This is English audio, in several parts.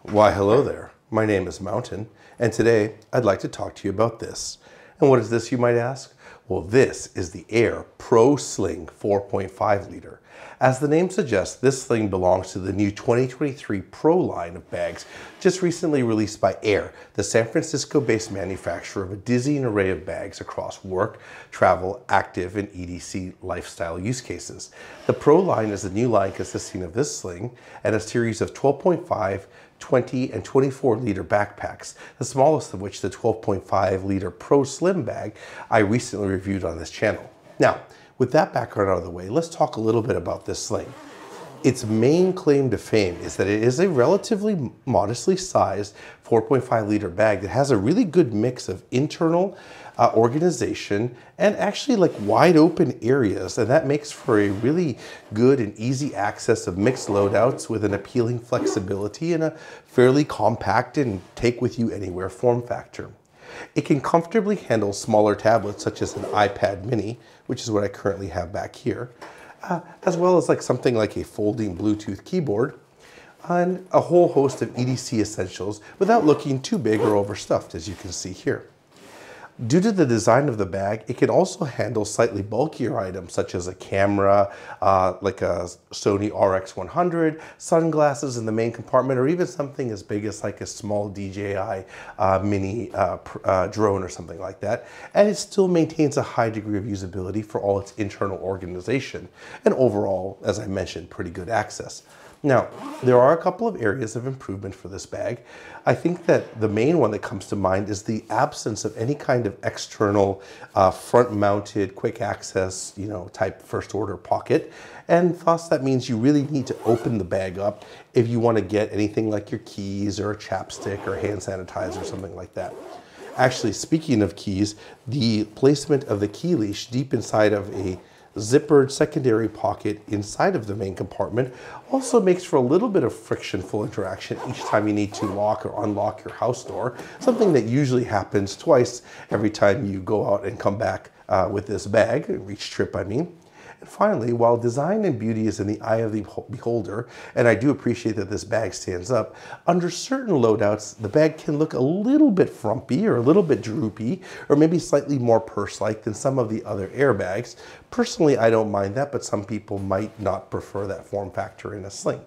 Why, hello there. My name is Mountain, and today I'd like to talk to you about this. And what is this, you might ask? Well, this is the Aer Pro Sling 4.5 liter. As the name suggests, this sling belongs to the new 2023 Pro line of bags just recently released by Aer, the San Francisco-based manufacturer of a dizzying array of bags across work, travel, active, and EDC lifestyle use cases. The Pro line is a new line consisting of this sling and a series of 12.5, 20 and 24 liter backpacks, the smallest of which, the 12.5 liter Pro Slim bag, I recently reviewed on this channel. Now, with that background out of the way, let's talk a little bit about this sling. Its main claim to fame is that it is a relatively modestly sized 4.5 liter bag that has a really good mix of internal organization and actually like wide open areas, and that makes for a really good and easy access of mixed loadouts with an appealing flexibility and a fairly compact and take with you anywhere form factor. It can comfortably handle smaller tablets such as an iPad mini, which is what I currently have back here, as well as like something like a folding Bluetooth keyboard and a whole host of EDC essentials without looking too big or overstuffed, as you can see here. Due to the design of the bag, it can also handle slightly bulkier items such as a camera, like a Sony RX100, sunglasses in the main compartment, or even something as big as like a small DJI mini drone or something like that. And it still maintains a high degree of usability for all its internal organization. And overall, as I mentioned, pretty good access. Now, there are a couple of areas of improvement for this bag. I think that the main one that comes to mind is the absence of any kind of external front-mounted quick access, type first order pocket. And thus that means you really need to open the bag up if you want to get anything like your keys or a chapstick or hand sanitizer or something like that. Actually, speaking of keys, the placement of the key leash deep inside of a zippered secondary pocket inside of the main compartment also makes for a little bit of frictionful interaction each time you need to lock or unlock your house door, something that usually happens twice every time you go out and come back with this bag, each trip I mean. And finally, while design and beauty is in the eye of the beholder, and I do appreciate that this bag stands up, under certain loadouts, the bag can look a little bit frumpy or a little bit droopy, or maybe slightly more purse-like than some of the other airbags. Personally, I don't mind that, but some people might not prefer that form factor in a sling.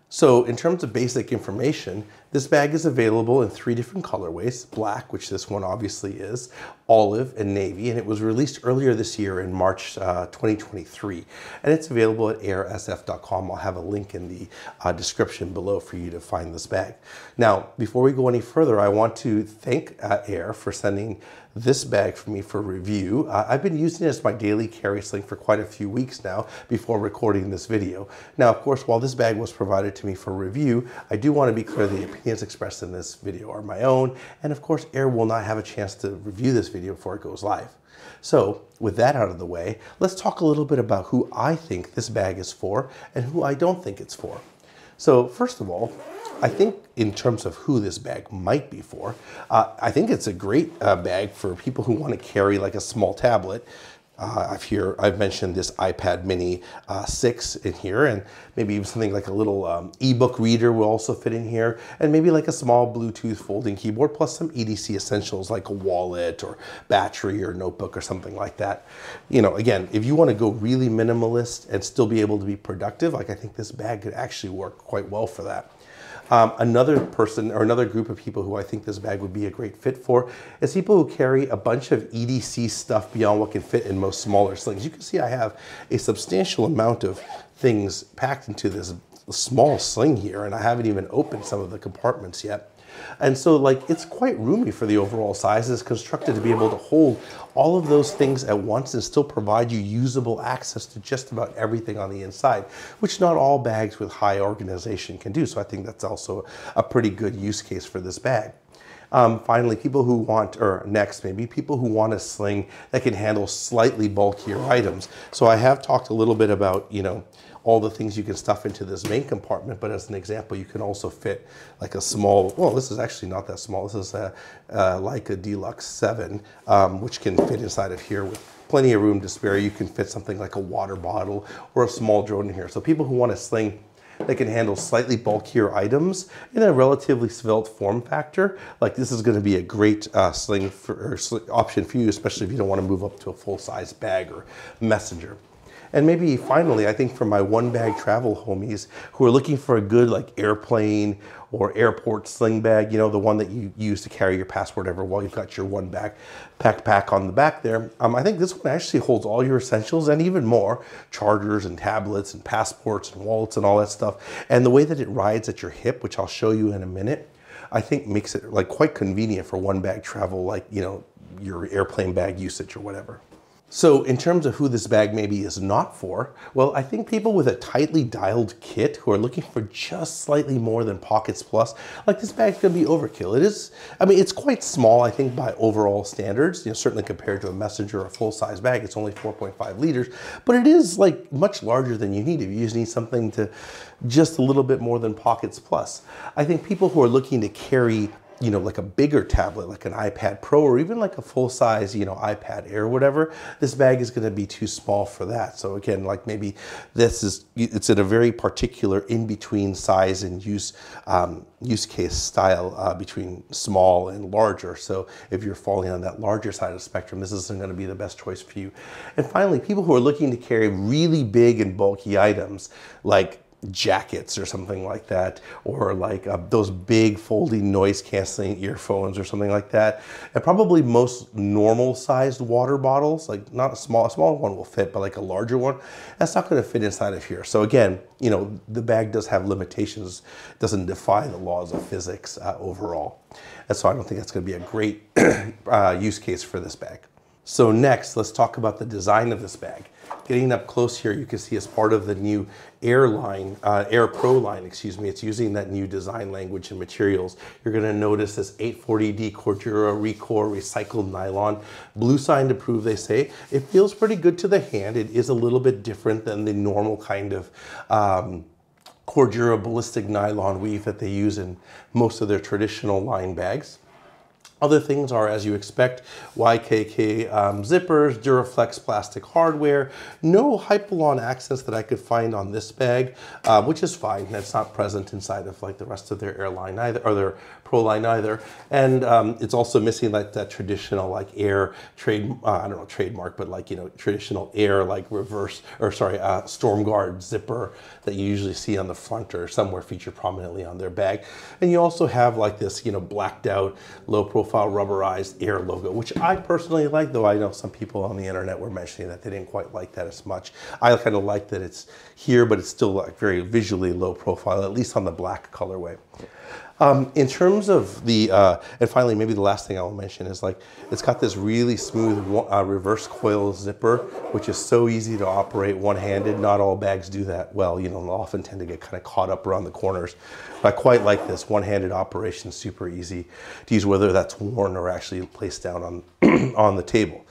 So in terms of basic information, this bag is available in 3 different colorways: black, which this one obviously is, olive, and navy, and it was released earlier this year in March 2023. And it's available at aersf.com. I'll have a link in the description below for you to find this bag. Now, before we go any further, I want to thank Aer for sending this bag for me for review. I've been using it as my daily carry sling for quite a few weeks now before recording this video. Now, of course, while this bag was provided to me for review, I do want to be clear the opinions expressed in this video are my own, and of course, Aer will not have a chance to review this video before it goes live. So, with that out of the way, let's talk a little bit about who I think this bag is for and who I don't think it's for. So, first of all, I think in terms of who this bag might be for, I think it's a great bag for people who want to carry like a small tablet. I've mentioned this iPad mini 6 in here, and maybe even something like a little ebook reader will also fit in here, and maybe like a small Bluetooth folding keyboard plus some EDC essentials like a wallet or battery or notebook or something like that. Again, if you want to go really minimalist and still be able to be productive, like I think this bag could actually work quite well for that. Another person or another group of people who I think this bag would be a great fit for is people who carry a bunch of EDC stuff beyond what can fit in most smaller slings. You can see I have a substantial amount of things packed into this small sling here, and I haven't even opened some of the compartments yet. And so it's quite roomy for the overall size. It's constructed to be able to hold all of those things at once and still provide you usable access to just about everything on the inside, which not all bags with high organization can do. So I think that's also a pretty good use case for this bag. Finally, people who want a sling that can handle slightly bulkier items. So I have talked a little bit about, all the things you can stuff into this main compartment, but as an example, you can also fit like a small, well, this is actually not that small. This is like a Deluxe 7, which can fit inside of here with plenty of room to spare. You can fit something like a water bottle or a small drone in here. So people who want a sling that can handle slightly bulkier items in a relatively svelte form factor. Like this is going to be a great option for you, especially if you don't want to move up to a full-size bag or messenger. And maybe finally, I think for my one bag travel homies who are looking for a good like airplane or airport sling bag, you know, the one that you use to carry your passport ever while you've got your one backpack on the back there. I think this one actually holds all your essentials and even more, chargers and tablets and passports and wallets and all that stuff. And the way that it rides at your hip, which I'll show you in a minute, I think makes it like quite convenient for one bag travel, like, you know, your airplane bag usage or whatever. So in terms of who this bag maybe is not for, well, I think people with a tightly dialed kit who are looking for just slightly more than pockets plus, like this bag's gonna be overkill. It is, I mean, it's quite small, I think, by overall standards, you know, certainly compared to a messenger or a full-size bag. It's only 4.5 liters, but it is like much larger than you need if you just need something to just a little bit more than pockets plus. I think people who are looking to carry, you know, like a bigger tablet, like an iPad Pro, or even like a full-size, you know, iPad Air or whatever, this bag is going to be too small for that. So again, like maybe it's in a very particular in-between size and use case style between small and larger. So if you're falling on that larger side of the spectrum, this isn't going to be the best choice for you. And finally, people who are looking to carry really big and bulky items like jackets or something like that, or like those big folding noise canceling earphones or something like that, and probably most normal sized water bottles, like not a small one will fit, but like a larger one, that's not going to fit inside of here. So again, you know, the bag does have limitations, doesn't defy the laws of physics overall, and so I don't think that's going to be a great use case for this bag. So next, let's talk about the design of this bag. Getting up close here, you can see as part of the new Aer Pro line, excuse me, it's using that new design language and materials. You're gonna notice this 840D Cordura Recore recycled nylon, blue sign to prove, they say. It feels pretty good to the hand. It is a little bit different than the normal kind of Cordura ballistic nylon weave that they use in most of their traditional line bags. Other things are, as you expect, YKK zippers, Duraflex plastic hardware, no Hypalon accents that I could find on this bag, which is fine. That's not present inside of like the rest of their airline either, or their Pro line either. And it's also missing like that traditional like Air I don't know, trademark, but like, you know, traditional Air like reverse, or sorry, Storm Guard zipper that you usually see on the front or somewhere featured prominently on their bag. And you also have like this, you know, blacked out, low profile rubberized Air logo, which I personally like, though I know some people on the internet were mentioning that they didn't quite like that as much. I kind of like that it's here, but it's still like very visually low profile, at least on the black colorway. In terms of the, and finally, maybe the last thing I will mention is like, it's got this really smooth reverse coil zipper, which is so easy to operate one-handed. Not all bags do that well, you know, and often tend to get kind of caught up around the corners. But I quite like this one-handed operation, super easy to use, whether that's worn or actually placed down on, on the table.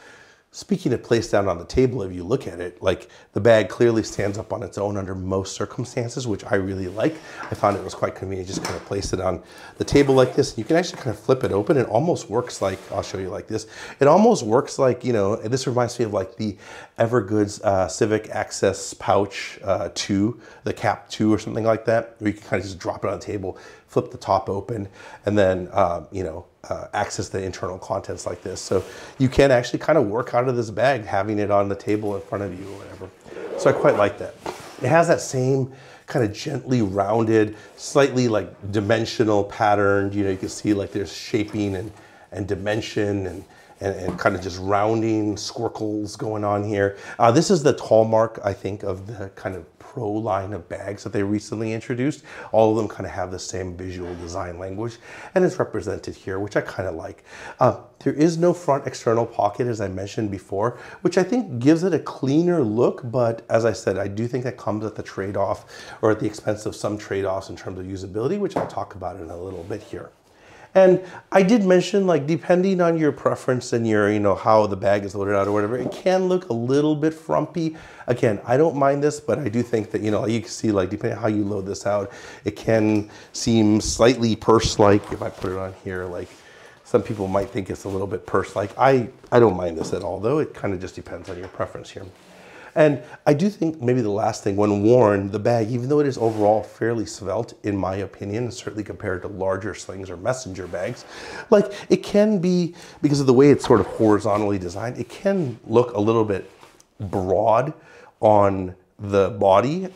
Speaking of placed down on the table, if you look at it, like the bag clearly stands up on its own under most circumstances, which I really like. I found it was quite convenient, just kind of place it on the table like this. You can actually kind of flip it open. It almost works like, I'll show you like this. It almost works like, you know, this reminds me of like the Evergoods Civic Access Pouch 2, the Cap 2 or something like that, where you can kind of just drop it on the table, flip the top open, and then, you know, access the internal contents like this. So you can actually kind of work out of this bag, having it on the table in front of you or whatever. So I quite like that. It has that same kind of gently rounded, slightly like dimensional patterned, you know, you can see like there's shaping and dimension and kind of just rounding squircles going on here. This is the hallmark, I think, of the kind of Pro line of bags that they recently introduced. All of them kind of have the same visual design language, and it's represented here, which I kind of like. There is no front external pocket, as I mentioned before, which I think gives it a cleaner look, but as I said, I do think that comes at the trade-off, or at the expense of some trade-offs in terms of usability, which I'll talk about in a little bit here. And I did mention, like, depending on your preference and your, you know, how the bag is loaded out or whatever, it can look a little bit frumpy. Again, I don't mind this, but I do think that, you know, you can see, like, depending on how you load this out, it can seem slightly purse-like. If I put it on here, like, some people might think it's a little bit purse-like. I don't mind this at all, though. It kind of just depends on your preference here. And I do think maybe the last thing, when worn, the bag, even though it is overall fairly svelte, in my opinion, certainly compared to larger slings or messenger bags, like it can be, because of the way it's sort of horizontally designed, it can look a little bit broad on the body.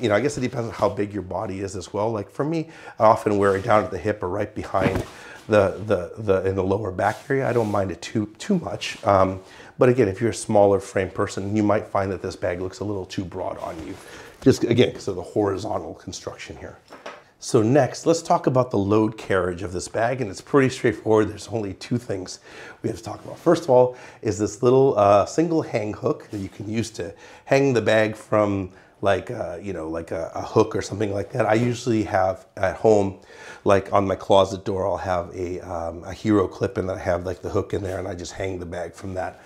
You know, I guess it depends on how big your body is as well. Like for me, I often wear it down at the hip or right behind in the lower back area. I don't mind it too much. But again, if you're a smaller frame person, you might find that this bag looks a little too broad on you. Just again, because of the horizontal construction here. So next, let's talk about the load carriage of this bag, and it's pretty straightforward. There's only two things we have to talk about. First of all is this little single hang hook that you can use to hang the bag from like, you know, like a hook or something like that. I usually have at home, like on my closet door, I'll have a hero clip, and then I have like the hook in there, and I just hang the bag from that.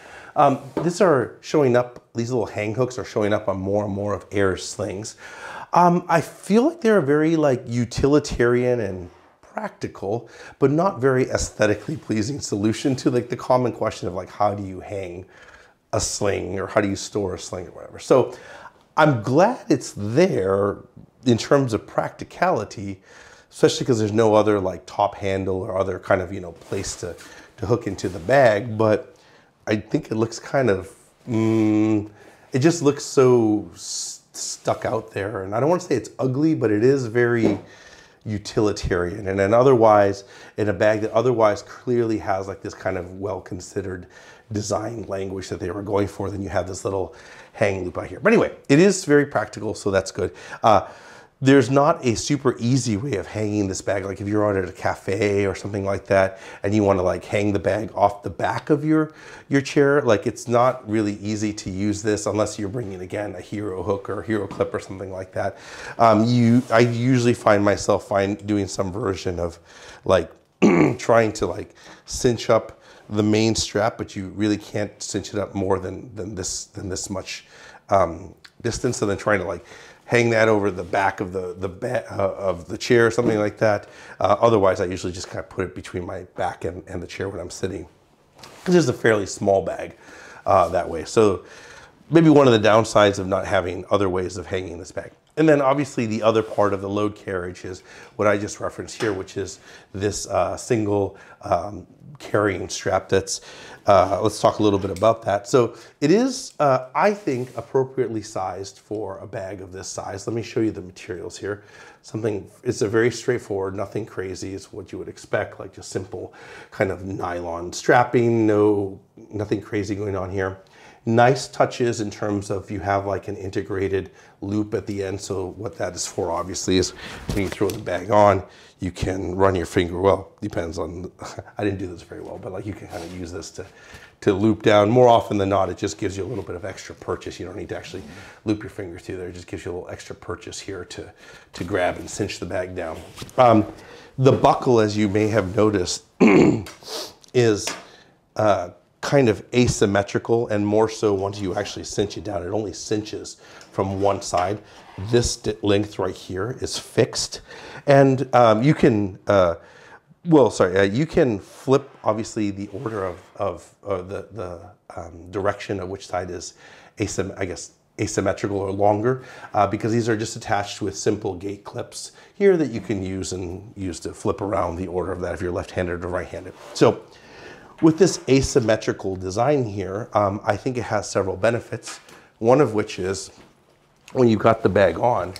These little hang hooks are showing up on more and more of Aer's slings. I feel like they're a very like utilitarian and practical, but not very aesthetically pleasing solution to like the common question of like, how do you hang a sling or how do you store a sling or whatever. So I'm glad it's there in terms of practicality, especially because there's no other like top handle or other kind of, you know, place to hook into the bag. But I think it looks kind of, it just looks so stuck out there. And I don't want to say it's ugly, but it is very utilitarian. And then otherwise, in a bag that otherwise clearly has like this kind of well-considered design language that they were going for, then you have this little hang loop out here. But anyway, it is very practical, so that's good. There's not a super easy way of hanging this bag. Like if you're out at a cafe or something like that, and you want to like hang the bag off the back of your chair, like it's not really easy to use this unless you're bringing, again, a hero hook or a hero clip or something like that. I usually find myself doing some version of like trying to like cinch up the main strap, but you really can't cinch it up more than this much distance, and then trying to like hang that over the back of the chair or something like that. Otherwise, I usually just kind of put it between my back and the chair when I'm sitting. This is a fairly small bag that way. So maybe one of the downsides of not having other ways of hanging this bag. And then obviously the other part of the load carriage is what I just referenced here, which is this single carrying strap that's, let's talk a little bit about that. So it is, I think, appropriately sized for a bag of this size. Let me show you the materials here. It's a very straightforward, nothing crazy. It's what you would expect, like just simple kind of nylon strapping, nothing crazy going on here. Nice touches in terms of you have like an integrated loop at the end. So what that is for, obviously, is when you throw the bag on, you can run your finger, well, depends on, I didn't do this very well, but like you can kind of use this to loop down. More often than not, it just gives you a little bit of extra purchase. You don't need to actually loop your finger through there. It just gives you a little extra purchase here to grab and cinch the bag down. The buckle, as you may have noticed, is kind of asymmetrical, and more so once you actually cinch it down. It only cinches from one side. This length right here is fixed, and you can you can flip obviously the order of the direction of which side is asymmetrical or longer, because these are just attached with simple gate clips here that you can use to flip around the order of that if you're left-handed or right-handed. So with this asymmetrical design here, I think it has several benefits. One of which is when you've got the bag on,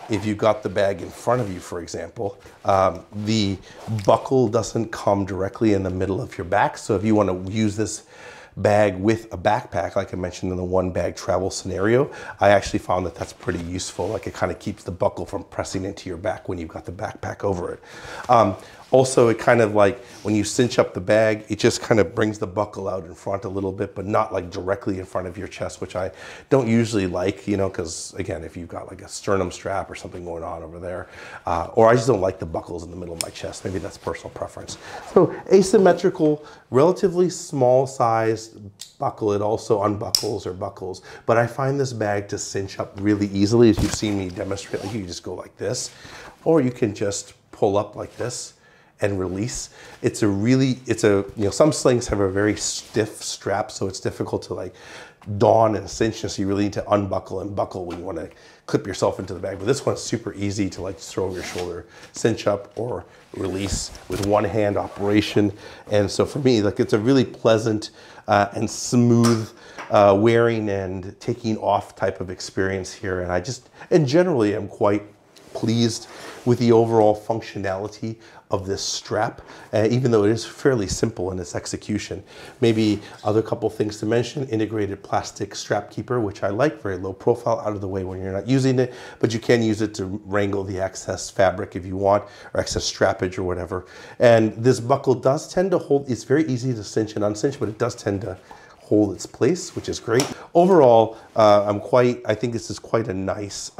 if you've got the bag in front of you, for example, the buckle doesn't come directly in the middle of your back. So if you want to use this bag with a backpack, like I mentioned in the one bag travel scenario, I actually found that that's pretty useful. Like it kind of keeps the buckle from pressing into your back when you've got the backpack over it. Also, it kind of like, when you cinch up the bag, it just kind of brings the buckle out in front a little bit, but not like directly in front of your chest, which I don't usually like, you know, because again, if you've got like a sternum strap or something going on over there, or I just don't like the buckles in the middle of my chest. Maybe that's personal preference. So asymmetrical, relatively small sized buckle. It also unbuckles or buckles, but I find this bag to cinch up really easily. As you've seen me demonstrate, like you just go like this, or you can just pull up like this and release. You know, some slings have a very stiff strap, so it's difficult to like don and cinch, and so you really need to unbuckle and buckle when you want to clip yourself into the bag. But this one's super easy to like throw over your shoulder, cinch up or release with one hand operation. And so for me, like, it's a really pleasant and smooth wearing and taking off type of experience here. And generally I'm quite pleased with the overall functionality of this strap, even though it is fairly simple in its execution. Maybe other couple things to mention: integrated plastic strap keeper, which I like, very low profile, out of the way when you're not using it, but you can use it to wrangle the excess fabric if you want, or excess strappage or whatever. And this buckle does tend to hold, it's very easy to cinch and uncinch, but it does tend to hold its place, which is great. Overall, I think this is quite a nice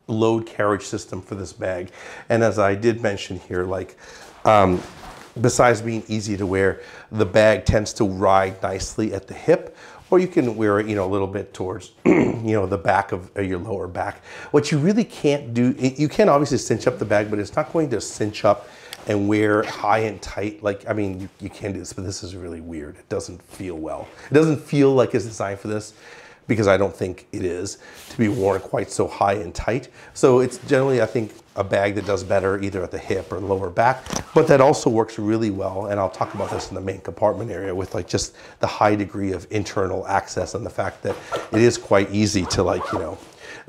load carriage system for this bag. And as I did mention here, like, besides being easy to wear, the bag tends to ride nicely at the hip, or you can wear it, you know, a little bit towards, you know, the back of your lower back. What you really can't do, you can obviously cinch up the bag, but it's not going to cinch up and wear high and tight. Like, I mean, you can do this, but this is really weird. It doesn't feel well. It doesn't feel like it's designed for this, because I don't think it is to be worn quite so high and tight. So it's generally, I think, a bag that does better either at the hip or lower back, but that also works really well. And I'll talk about this in the main compartment area, with like just the high degree of internal access and the fact that it is quite easy to, like, you know,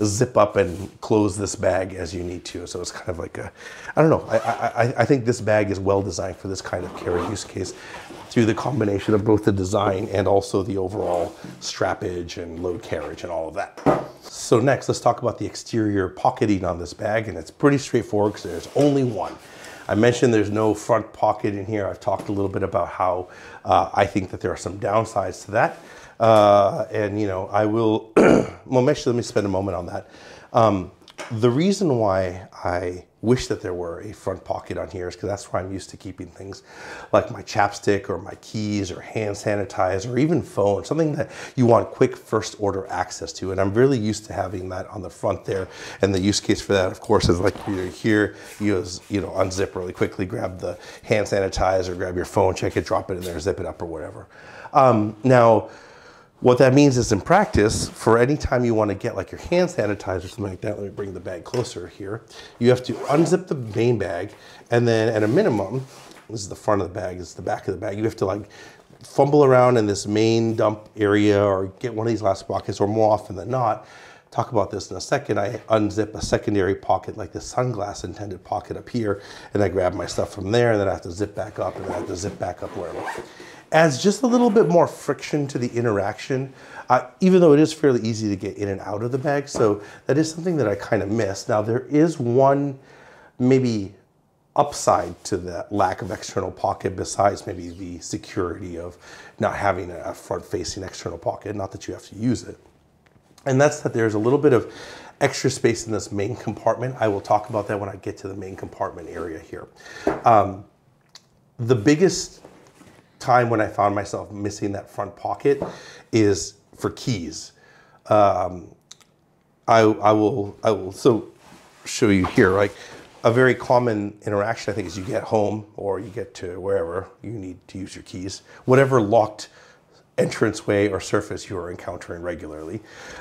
zip up and close this bag as you need to. So it's kind of like a, I don't know, I think this bag is well designed for this kind of carry use case, through the combination of both the design and also the overall strappage and load carriage and all of that. So next, let's talk about the exterior pocketing on this bag, and it's pretty straightforward because there's only one. I mentioned there's no front pocket in here. I've talked a little bit about how I think that there are some downsides to that. And, you know, I will, well, actually, let me spend a moment on that. The reason why I wish that there were a front pocket on here is because that's where I'm used to keeping things like my chapstick or my keys or hand sanitizer or even phone, something that you want quick first order access to. And I'm really used to having that on the front there. And the use case for that, of course, is like you're here, you know, unzip really quickly, grab the hand sanitizer, grab your phone, check it, drop it in there, zip it up or whatever. Now, what that means is, in practice, for any time you want to get like your hand sanitizer or something like that, let me bring the bag closer here, you have to unzip the main bag, and then at a minimum, this is the front of the bag, this is the back of the bag, you have to like fumble around in this main dump area or get one of these last pockets, or more often than not, talk about this in a second, I unzip a secondary pocket like the sunglass intended pocket up here, and I grab my stuff from there, and then I have to zip back up, and then I have to zip back up wherever. Adds just a little bit more friction to the interaction, even though it is fairly easy to get in and out of the bag. So that is something that I kind of miss. Now, there is one maybe upside to that lack of external pocket, besides maybe the security of not having a front-facing external pocket, not that you have to use it. And that's that there's a little bit of extra space in this main compartment. I will talk about that when I get to the main compartment area here. The biggest time when I found myself missing that front pocket is for keys. I will so show you here, like a very common interaction, I think, is you get home or you get to wherever you need to use your keys, whatever locked entranceway or surface you are encountering regularly.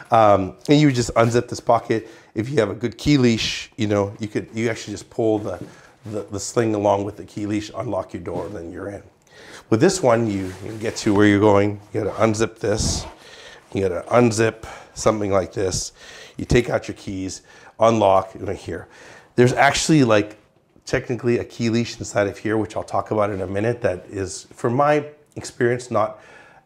And you just unzip this pocket. If you have a good key leash, you know, you actually just pull the sling along with the key leash, unlock your door, and then you're in. With this one, you get to where you're going, you gotta unzip this, you gotta unzip something like this, you take out your keys, unlock, right here. There's actually like technically a key leash inside of here, which I'll talk about in a minute, that is, from my experience, not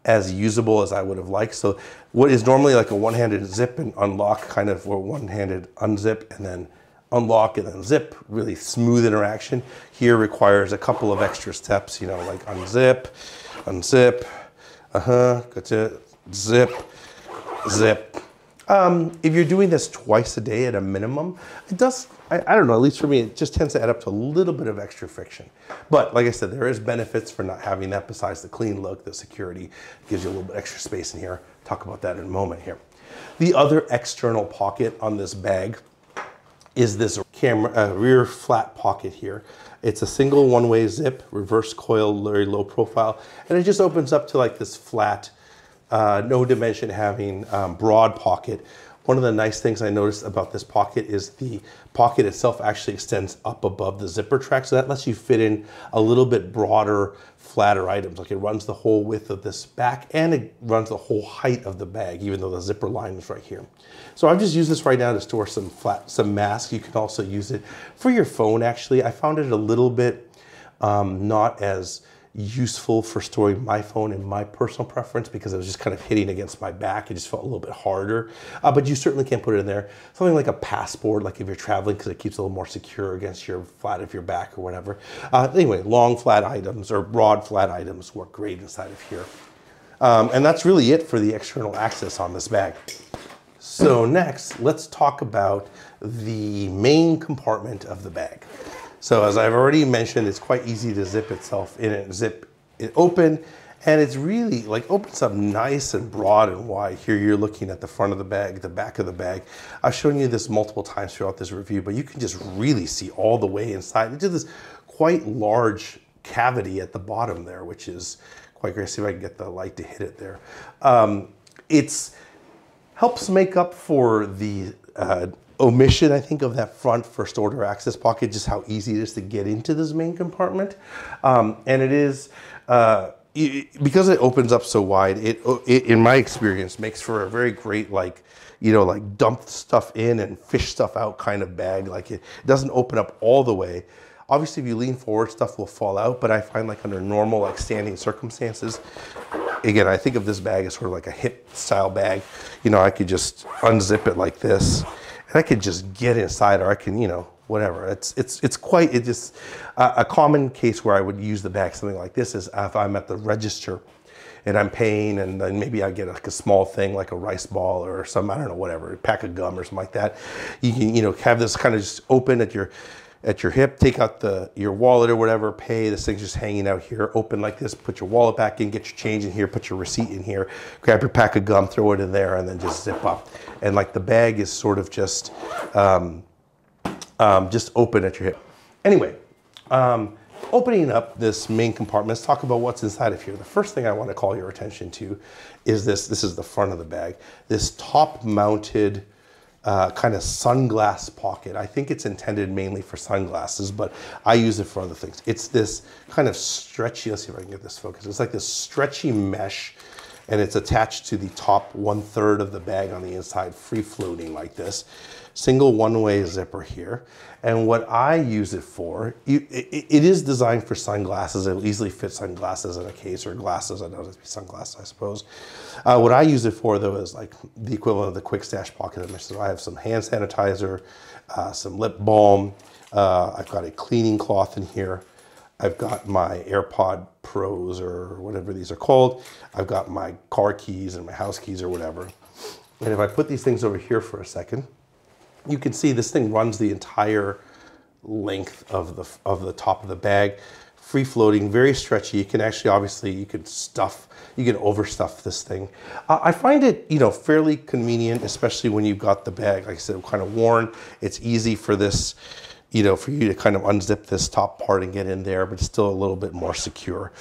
as usable as I would have liked. So what is normally like a one-handed zip and unlock, kind of, or one-handed unzip and then unlock and then zip, really smooth interaction, here requires a couple of extra steps, you know, like unzip, unzip, gotcha, zip, zip. If you're doing this twice a day at a minimum, it does, I don't know, at least for me, it just tends to add up to a little bit of extra friction. But like I said, there is benefits for not having that, besides the clean look, the security, gives you a little bit extra space in here. Talk about that in a moment here. The other external pocket on this bag is this rear flat pocket here. It's a single one-way zip, reverse coil, very low profile, and it just opens up to like this flat no dimension having, broad pocket. One of the nice things I noticed about this pocket is the pocket itself actually extends up above the zipper track, so that lets you fit in a little bit broader, flatter items. Like it runs the whole width of this back and it runs the whole height of the bag, even though the zipper line is right here. So I've just used this right now to store some masks. You can also use it for your phone, actually. I found it a little bit not as useful for storing my phone in my personal preference because it was just kind of hitting against my back. It just felt a little bit harder, but you certainly can put it in there. Something like a passport, like if you're traveling, because it keeps it a little more secure against your flat of your back or whatever. Anyway, long flat items or broad flat items work great inside of here. And that's really it for the external access on this bag. So next, let's talk about the main compartment of the bag. So as I've already mentioned, it's quite easy to zip itself in and zip it open. And it's really like opens up nice and broad and wide. Here you're looking at the front of the bag, the back of the bag. I've shown you this multiple times throughout this review, but you can just really see all the way inside into this quite large cavity at the bottom there, which is quite great. See if I can get the light to hit it there. It's helps make up for the omission, I think, of that front first order access pocket, just how easy it is to get into this main compartment. And it is, because it opens up so wide, it in my experience makes for a very great, like, you know, like dump stuff in and fish stuff out kind of bag. Like it doesn't open up all the way. Obviously, if you lean forward, stuff will fall out, but I find like under normal, like standing circumstances, again, I think of this bag as sort of like a hip style bag. You know, I could just unzip it like this and I could just get inside, or I can, you know, whatever. It's just a common case where I would use the bag, something like this, is if I'm at the register and I'm paying, and then maybe I get like a small thing like a rice ball or some, I don't know, whatever, a pack of gum or something like that. You can, you know, have this kind of just open at your hip, take out your wallet or whatever, pay. This thing's just hanging out here, open like this, put your wallet back in, get your change in here, put your receipt in here, grab your pack of gum, throw it in there, and then just zip up. And like the bag is sort of just open at your hip. Anyway, opening up this main compartment, let's talk about what's inside of here. The first thing I want to call your attention to is this. This is the front of the bag. This top-mounted kind of sunglass pocket. I think it's intended mainly for sunglasses, but I use it for other things. It's this kind of stretchy, let's see if I can get this focused. It's like this stretchy mesh, and it's attached to the top 1/3 of the bag on the inside, free floating like this. Single one-way zipper here. And what I use it for, it is designed for sunglasses. It'll easily fit sunglasses in a case, or glasses. I know it'd be sunglasses, I suppose. What I use it for, though, is like the equivalent of the quick stash pocket. So I have some hand sanitizer, some lip balm. I've got a cleaning cloth in here. I've got my AirPod Pros, or whatever these are called. I've got my car keys and my house keys or whatever. And if I put these things over here for a second, you can see this thing runs the entire length of the top of the bag, free floating, very stretchy. You can actually, obviously, you can overstuff this thing. I find it, you know, fairly convenient, especially when you've got the bag, like I said, kind of worn. It's easy for this, you know, for you to kind of unzip this top part and get in there, but it's still a little bit more secure.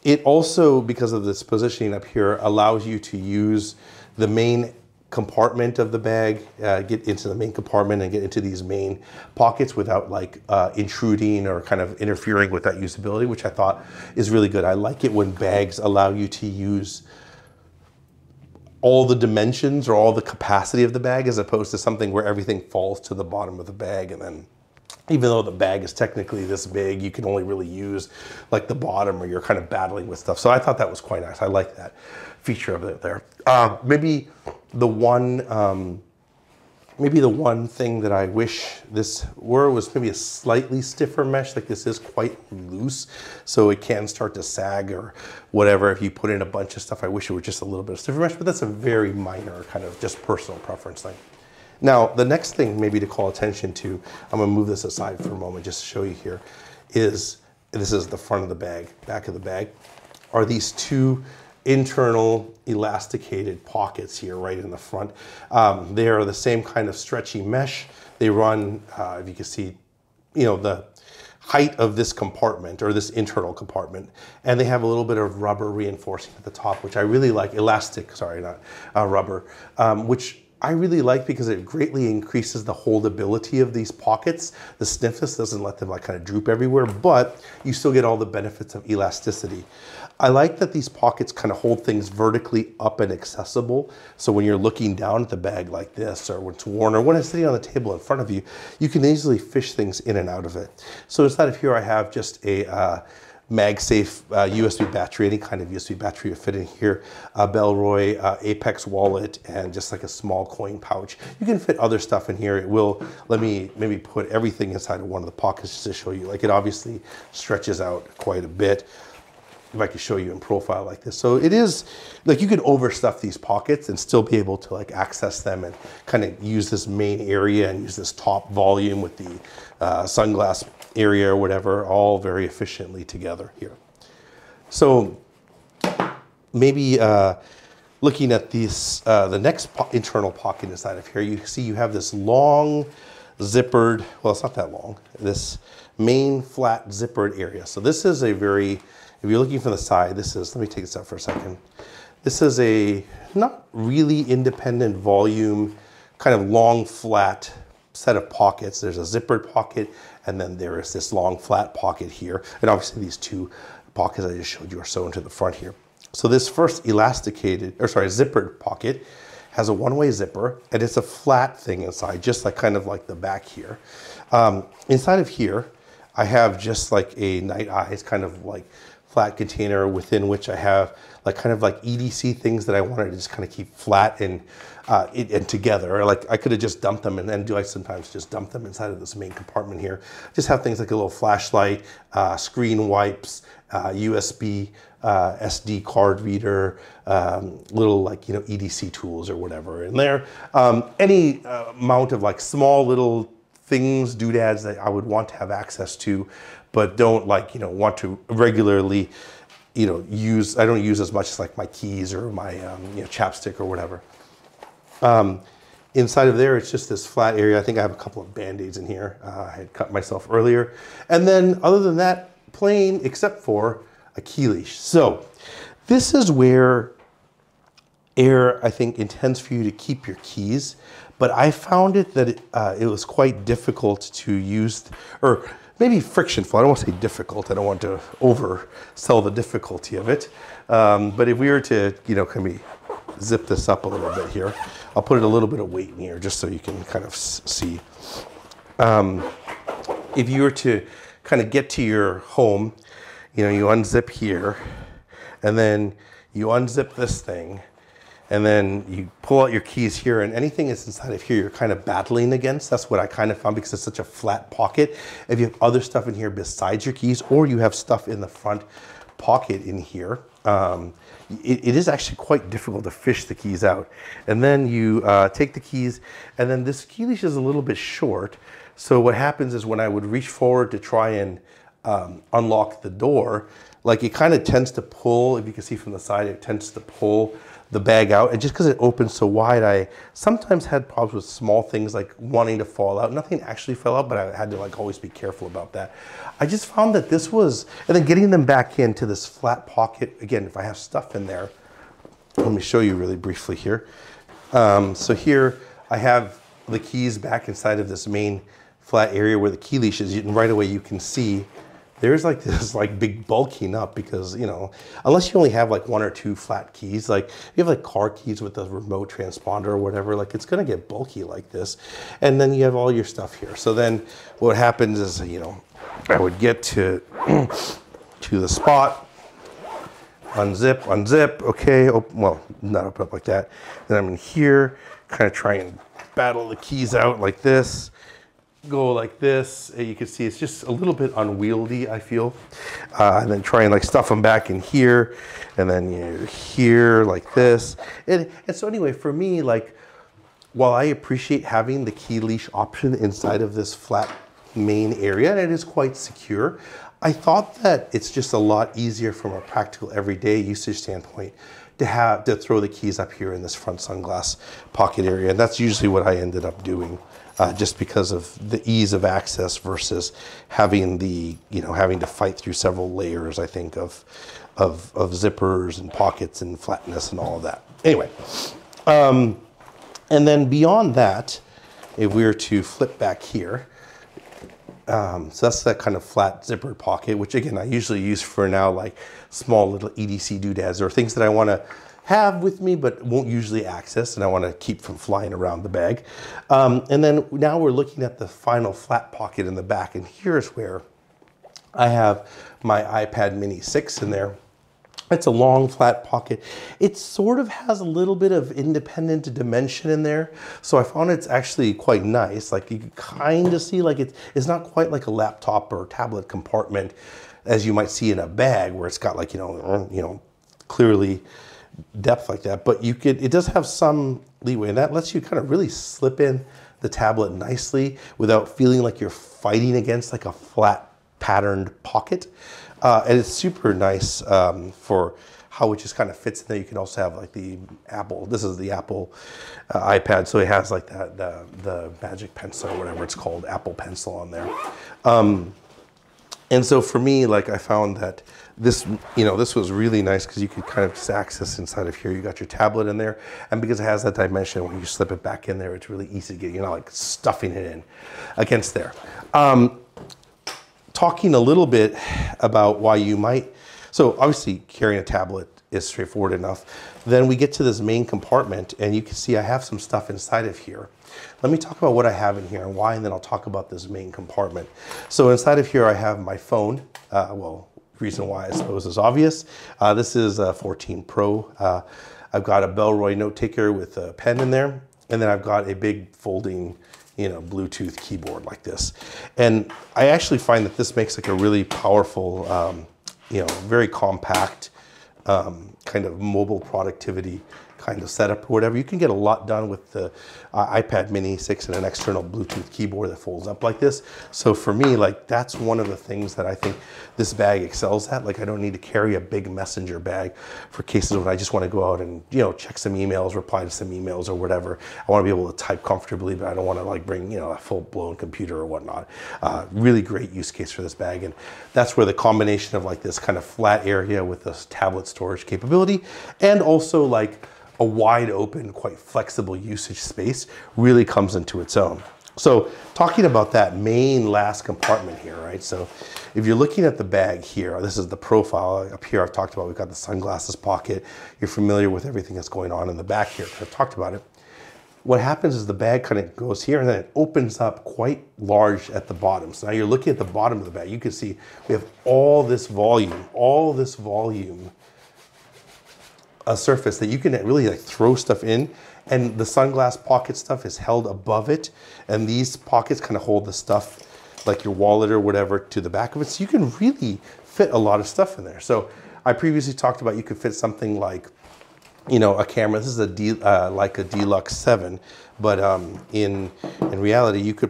It also, because of this positioning up here, allows you to use the main compartment of the bag, get into the main compartment and get into these main pockets without like intruding or kind of interfering with that usability, which I thought is really good. I like it when bags allow you to use all the dimensions or all the capacity of the bag, as opposed to something where everything falls to the bottom of the bag, and then even though the bag is technically this big, you can only really use like the bottom, or you're kind of battling with stuff. So I thought that was quite nice. I like that feature of it there. Maybe the one thing that I wish this was maybe a slightly stiffer mesh. Like this is quite loose, so it can start to sag or whatever if you put in a bunch of stuff. I wish it were just a little bit of stiffer mesh, but that's a very minor kind of just personal preference thing. Now, the next thing maybe to call attention to, I'm gonna move this aside for a moment just to show you here, is this is the front of the bag, back of the bag, are these two internal elasticated pockets here right in the front. They are the same kind of stretchy mesh. They run, if you can see, you know, the height of this compartment, or this internal compartment. And they have a little bit of rubber reinforcing at the top, which I really like. Elastic, sorry, not rubber, which I really like because it greatly increases the holdability of these pockets. The stiffness doesn't let them like kind of droop everywhere, but you still get all the benefits of elasticity. I like that these pockets kind of hold things vertically up and accessible. So when you're looking down at the bag like this, or when it's worn, or when it's sitting on the table in front of you, you can easily fish things in and out of it. So inside of here, I have just a MagSafe USB battery, any kind of USB battery will fit in here, a Bellroy Apex wallet, and just like a small coin pouch. You can fit other stuff in here. It will let me maybe put everything inside of one of the pockets just to show you. Like, it obviously stretches out quite a bit. If I could show you in profile like this. So it is, like, you could overstuff these pockets and still be able to like access them and kind of use this main area and use this top volume with the sunglass area or whatever, all very efficiently together here. So maybe looking at this, the next internal pocket inside of here, you see you have this long zippered, well, it's not that long, this main flat zippered area. So this is a very, if you're looking from the side, this is, let me take this out for a second. This is a not really independent volume, kind of long flat set of pockets. There's a zippered pocket, and then there is this long flat pocket here. And obviously these two pockets I just showed you are sewn to the front here. So this first elasticated, or sorry, zippered pocket has a one-way zipper, and it's a flat thing inside, just like kind of like the back here. Inside of here, I have just like a night eyes kind of like flat container within which I have like kind of like EDC things that I wanted to just kind of keep flat and together. Like, I could have just dumped them, and do I sometimes just dump them inside of this main compartment here. Just have things like a little flashlight, screen wipes, USB, SD card reader, little like, you know, EDC tools or whatever in there. Any amount of like small little things, doodads that I would want to have access to, but don't like, you know, want to regularly, you know, use. I don't use as much as like my keys or my you know, chapstick or whatever. Inside of there, it's just this flat area. I think I have a couple of Band-Aids in here. I had cut myself earlier. And then other than that, plain, except for a key leash. So this is where Aer, I think, intends for you to keep your keys, but I found it that it was quite difficult to use, or maybe frictionful. I don't want to say difficult. I don't want to oversell the difficulty of it. But if we were to, you know, can we zip this up a little bit here? I'll put a little bit of weight in here just so you can kind of see. If you were to kind of get to your home, you know, you unzip here, and then you unzip this thing, and then you pull out your keys here, and anything that's inside of here you're kind of battling against. That's what I kind of found, because it's such a flat pocket. If you have other stuff in here besides your keys, or you have stuff in the front pocket in here, it is actually quite difficult to fish the keys out. And then you take the keys, and then this key leash is a little bit short. So what happens is when I would reach forward to try and unlock the door, like, it kind of tends to pull, if you can see from the side, it tends to pull the bag out. And just because it opens so wide, I sometimes had problems with small things like wanting to fall out. Nothing actually fell out, but I had to like always be careful about that. I just found that this was, and then getting them back into this flat pocket, again, if I have stuff in there, let me show you really briefly here. So here I have the keys back inside of this main flat area where the key leash is, and right away you can see there's like this like big bulking up, because, you know, unless you only have like one or two flat keys, like you have like car keys with a remote transponder or whatever, like it's gonna get bulky like this. And then you have all your stuff here. So then what happens is, you know, I would get to the spot, unzip, okay, well, not open up like that. Then I'm in here, kind of try and battle the keys out like this. Go like this, and you can see it's just a little bit unwieldy, I feel. And then try and like stuff them back in here, and then you're here like this. And so anyway, for me, like, while I appreciate having the key leash option inside of this flat main area, and it is quite secure, I thought that it's just a lot easier from a practical everyday usage standpoint to throw the keys up here in this front sunglass pocket area. And that's usually what I ended up doing. just because of the ease of access versus having the, having to fight through several layers, I think, of zippers and pockets and flatness and all of that. Anyway, and then beyond that, if we were to flip back here, so that's that kind of flat zippered pocket, which again, I usually use for now, like small little EDC doodads or things that I want to have with me, but won't usually access and I want to keep from flying around the bag. And then now we're looking at the final flat pocket in the back. And here's where I have my iPad mini 6 in there. It's a long flat pocket. It sort of has a little bit of independent dimension in there. So I found it's actually quite nice. Like you can kind of see like it's not quite like a laptop or tablet compartment as you might see in a bag where it's got like, clearly depth like that. But it does have some leeway, and that lets you kind of really slip in the tablet nicely without feeling like you're fighting against like a flat patterned pocket. And it's super nice for how it just kind of fits in there. You can also have like the Apple, this is the Apple iPad, so it has like that, the Magic Pencil or whatever it's called, Apple Pencil on there. And so for me, like I found that this, this was really nice because you could kind of just access inside of here. You got your tablet in there, and because it has that dimension, when you slip it back in there, it's really easy to get, you're not like stuffing it in against there. Talking a little bit about why you might, so obviously carrying a tablet is straightforward enough. Then we get to this main compartment and you can see I have some stuff inside of here. Let me talk about what I have in here and why, and then I'll talk about this main compartment. So inside of here I have my phone. Well, reason why I suppose is obvious. This is a 14 Pro. I've got a Bellroy note taker with a pen in there, and then I've got a big folding Bluetooth keyboard like this. And I actually find that this makes like a really powerful, very compact kind of mobile productivity kind of setup or whatever. You can get a lot done with the iPad mini 6 and an external Bluetooth keyboard that folds up like this. So for me, like that's one of the things that I think this bag excels at. Like I don't need to carry a big messenger bag for cases when I just want to go out and check some emails, reply to some emails or whatever. I want to be able to type comfortably, but I don't want to like bring a full-blown computer or whatnot. Really great use case for this bag, and that's where the combination of like this kind of flat area with this tablet storage capability and also like a wide open, quite flexible usage space really comes into its own. So talking about that main last compartment here, right? So if you're looking at the bag here, this is the profile. Up here I've talked about, we've got the sunglasses pocket. You're familiar with everything that's going on in the back here. I've talked about it. What happens is the bag kind of goes here and then it opens up quite large at the bottom. So now you're looking at the bottom of the bag. You can see we have all this volume, a surface that you can really like throw stuff in, and the sunglass pocket stuff is held above it, and these pockets kind of hold the stuff like your wallet or whatever to the back of it, so you can really fit a lot of stuff in there. So I previously talked about you could fit something like a camera. This is like a Deluxe 7, but in reality you can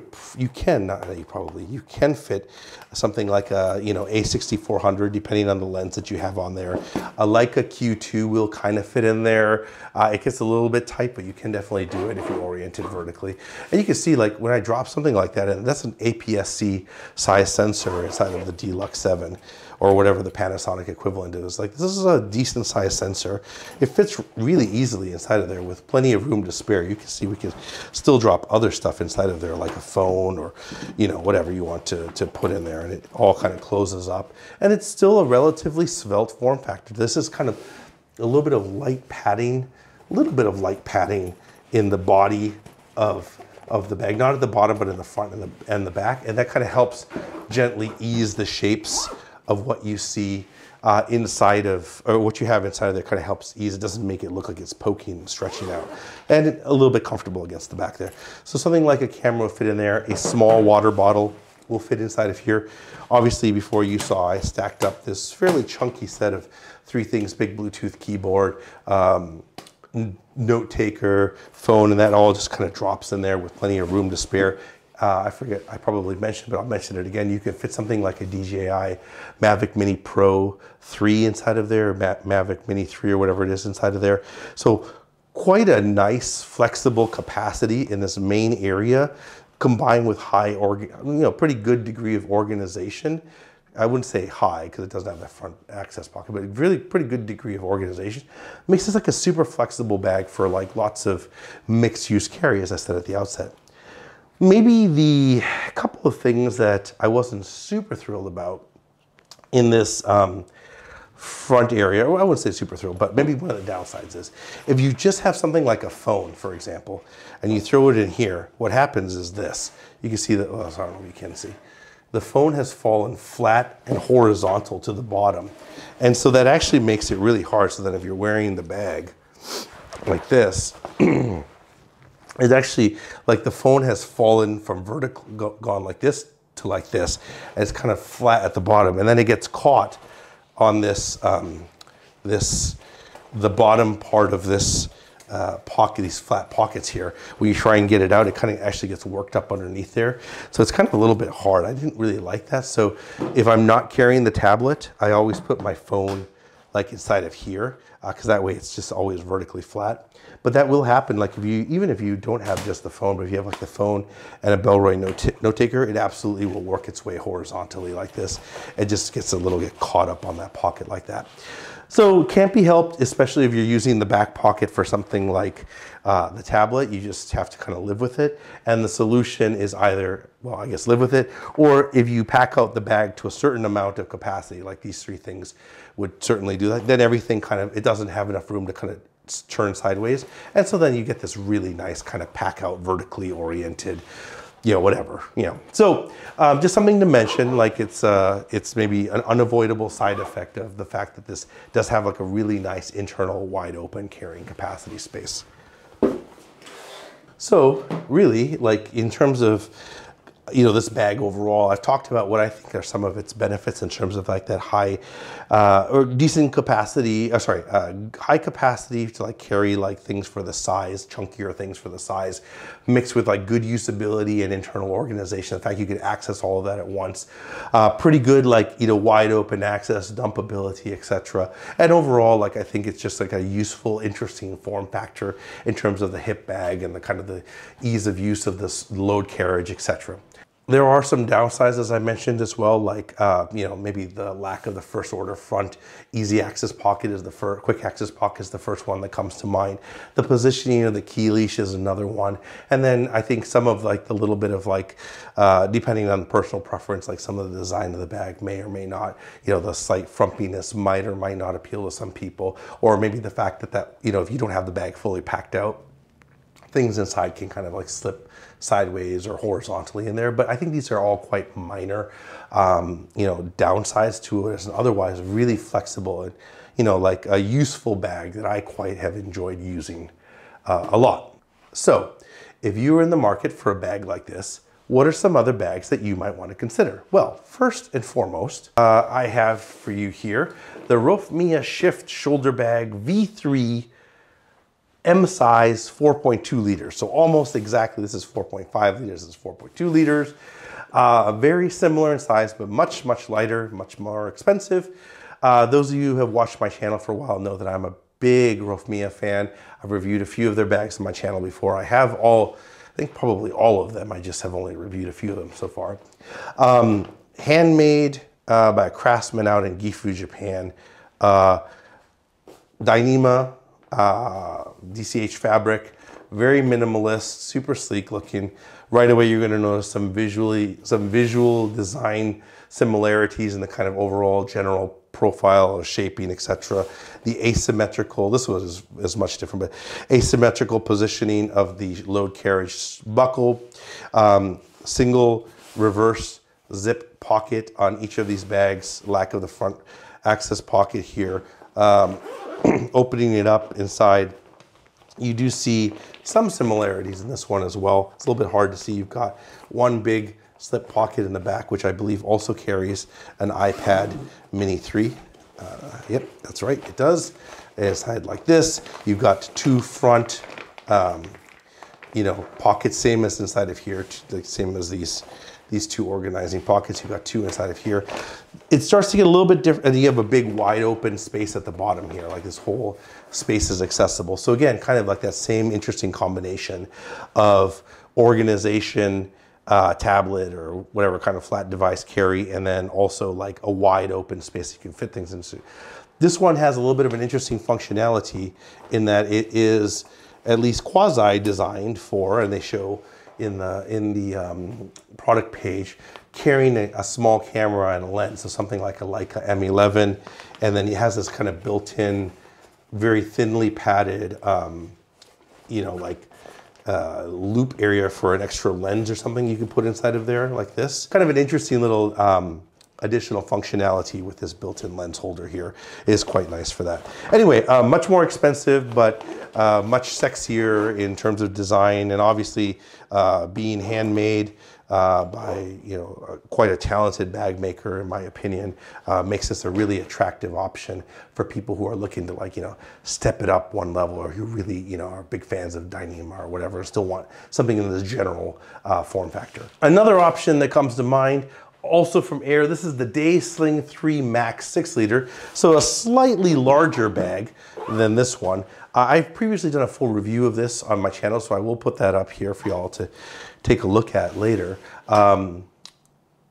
fit something like a A6400 depending on the lens that you have on there. A Leica Q2 will kind of fit in there. It gets a little bit tight, but you can definitely do it if you're oriented vertically. And you can see like when I drop something like that, and that's an APS-C size sensor inside of the Deluxe 7 or whatever the Panasonic equivalent is. Like this is a decent size sensor. It fits really easily inside of there with plenty of room to spare. You can see we can still drop other stuff inside of there like a phone or whatever you want to put in there, and it all kind of closes up. And it's still a relatively svelte form factor. This is kind of a little bit of light padding in the body of the bag, not at the bottom, but in the front and the back. And that kind of helps gently ease the shapes of what you see inside of, or what you have inside of there kind of helps ease. It doesn't make it look like it's poking and stretching out. And a little bit comfortable against the back there. So something like a camera will fit in there. A small water bottle will fit inside of here. Obviously, before you saw, I stacked up this fairly chunky set of 3 things: big Bluetooth keyboard, note taker, phone, and that all just kind of drops in there with plenty of room to spare. I forget, I probably mentioned, but I'll mention it again. You can fit something like a DJI Mavic Mini Pro 3 inside of there, or Mavic Mini 3 or whatever it is inside of there. So quite a nice flexible capacity in this main area, combined with pretty good degree of organization. I wouldn't say high because it doesn't have that front access pocket, but really pretty good degree of organization. Makes this like a super flexible bag for like lots of mixed use carry, as I said at the outset. Maybe the couple of things that I wasn't super thrilled about in this front area, well, I wouldn't say super thrilled, but maybe one of the downsides is if you just have something like a phone, for example, and you throw it in here, what happens is this. You can see that, oh, I don't know if you can see. The phone has fallen flat and horizontal to the bottom. And so that actually makes it really hard, so that if you're wearing the bag like this, it's actually like the phone has fallen from vertical, gone like this to like this, and it's kind of flat at the bottom, and then it gets caught on this, the bottom part of this pocket, these flat pockets here. When you try and get it out, it kind of actually gets worked up underneath there. So it's kind of a little bit hard. I didn't really like that. So if I'm not carrying the tablet, I always put my phone like inside of here, because that way it's just always vertically flat. But that will happen, like even if you don't have just the phone, but if you have like the phone and a Bellroy note taker, it absolutely will work its way horizontally like this. It just gets get caught up on that pocket like that. So can't be helped, especially if you're using the back pocket for something like the tablet. You just have to kind of live with it. And the solution is either, well, I guess live with it, or if you pack out the bag to a certain amount of capacity, like these three things would certainly do that, then everything kind of, it doesn't have enough room to kind of turn sideways. And so then you get this really nice kind of pack out, vertically oriented, whatever, So just something to mention, like it's maybe an unavoidable side effect of the fact that this does have like a really nice internal wide open carrying capacity space. So really, like in terms of this bag overall, I've talked about what I think are some of its benefits in terms of like that high or decent capacity, high capacity to like carry like things for the size, chunkier things for the size, mixed with like good usability and internal organization. In fact, you can access all of that at once. Pretty good like wide open access, dumpability, etc. And overall, like I think it's just like a useful, interesting form factor in terms of the hip bag and the kind of the ease of use of this load carriage, etc. There are some downsides, as I mentioned as well, like maybe the lack of the first order front easy access pocket is the first, quick access pocket is the first one that comes to mind. The positioning of the key leash is another one, and then I think some of like the little bit of like depending on personal preference, like some of the design of the bag may or may not, the slight frumpiness might or might not appeal to some people, or maybe the fact that if you don't have the bag fully packed out, things inside can kind of like slip sideways or horizontally in there. But I think these are all quite minor, downsides to it as an otherwise really flexible and, like a useful bag that I quite have enjoyed using a lot. So if you are in the market for a bag like this, what are some other bags that you might want to consider? Well, first and foremost, I have for you here the Rofmia Shift Shoulder Bag V3 M size 4.2 liters. So almost exactly, this is 4.5 liters, this is 4.2 liters. Very similar in size, but much, much lighter, much more expensive. Those of you who have watched my channel for a while know that I'm a big Rofmia fan. I've reviewed a few of their bags on my channel before. I have I think probably all of them. I just have only reviewed a few of them so far. Handmade by a craftsman out in Gifu, Japan. Dyneema. DCH fabric, very minimalist, super sleek looking. Right away you're going to notice some visual design similarities in the kind of overall general profile or shaping, etc. The asymmetrical, this was as much different, but asymmetrical positioning of the load carriage buckle, single reverse zip pocket on each of these bags, lack of the front access pocket here. Opening it up inside, you do see some similarities in this one as well. It's a little bit hard to see. You've got one big slip pocket in the back, which I believe also carries an iPad Mini 3. Yep, that's right, it does. Inside like this, you've got two front, pockets, same as inside of here, same as these two organizing pockets. You've got two inside of here. It starts to get a little bit different, and you have a big wide open space at the bottom here, like this whole space is accessible. So again, kind of like that same interesting combination of organization, tablet or whatever kind of flat device carry, and then also like a wide open space you can fit things into. This one has a little bit of an interesting functionality in that it is at least quasi designed for, and they show in the product page, carrying a small camera and a lens, so something like a Leica M11, and then it has this kind of built-in, very thinly padded, you know, like loop area for an extra lens or something you can put inside of there like this. Kind of an interesting little additional functionality with this built-in lens holder here. It is quite nice for that. Anyway, much more expensive, but much sexier in terms of design, and obviously being handmade by, you know, quite a talented bag maker, in my opinion, makes this a really attractive option for people who are looking to, like, you know, step it up one level, or who really, you know, are big fans of Dyneema or whatever, and still want something in this general form factor. Another option that comes to mind, also from Aer, this is the Day Sling 3 Max 6 liter, so a slightly larger bag than this one. I've previously done a full review of this on my channel, so I will put that up here for y'all to take a look at later.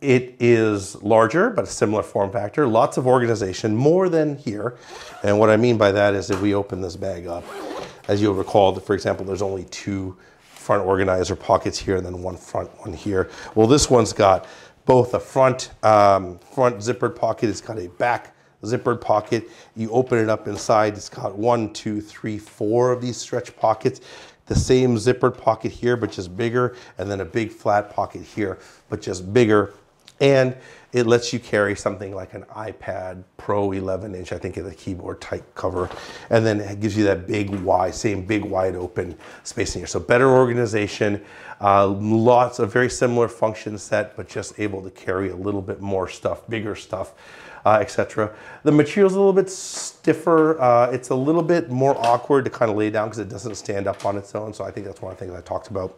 It is larger, but a similar form factor, lots of organization, more than here. And what I mean by that is if we open this bag up, as you'll recall, for example, there's only 2 front organizer pockets here and then one front one here. Well, this one's got both a front zippered pocket, it's got a back zippered pocket. You open it up inside, it's got 1, 2, 3, 4 of these stretch pockets. The same zippered pocket here, but just bigger, and then a big flat pocket here, but just bigger. And it lets you carry something like an iPad Pro 11-inch, I think, is a keyboard type cover. And then it gives you that big wide, same big wide open space in here. So better organization, lots of very similar function set, but just able to carry a little bit more stuff, bigger stuff, etc. The material's a little bit stiffer. It's a little bit more awkward to kind of lay down because it doesn't stand up on its own. So I think that's one of the things I talked about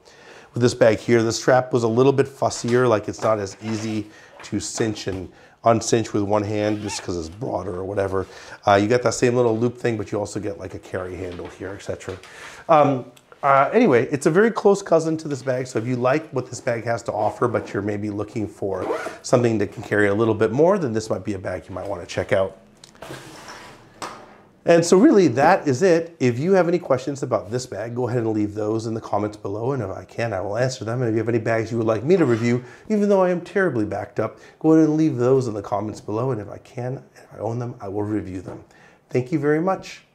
with this bag here. The strap was a little bit fussier, like it's not as easy to cinch and uncinch with one hand just because it's broader or whatever. You got that same little loop thing, but you also get like a carry handle here, etc. Anyway, it's a very close cousin to this bag, so if you like what this bag has to offer, but you're maybe looking for something that can carry a little bit more, then this might be a bag you might want to check out. And so really, that is it. If you have any questions about this bag, go ahead and leave those in the comments below, and if I can, I will answer them. And if you have any bags you would like me to review, even though I am terribly backed up, go ahead and leave those in the comments below, and if I can, if I own them, I will review them. Thank you very much.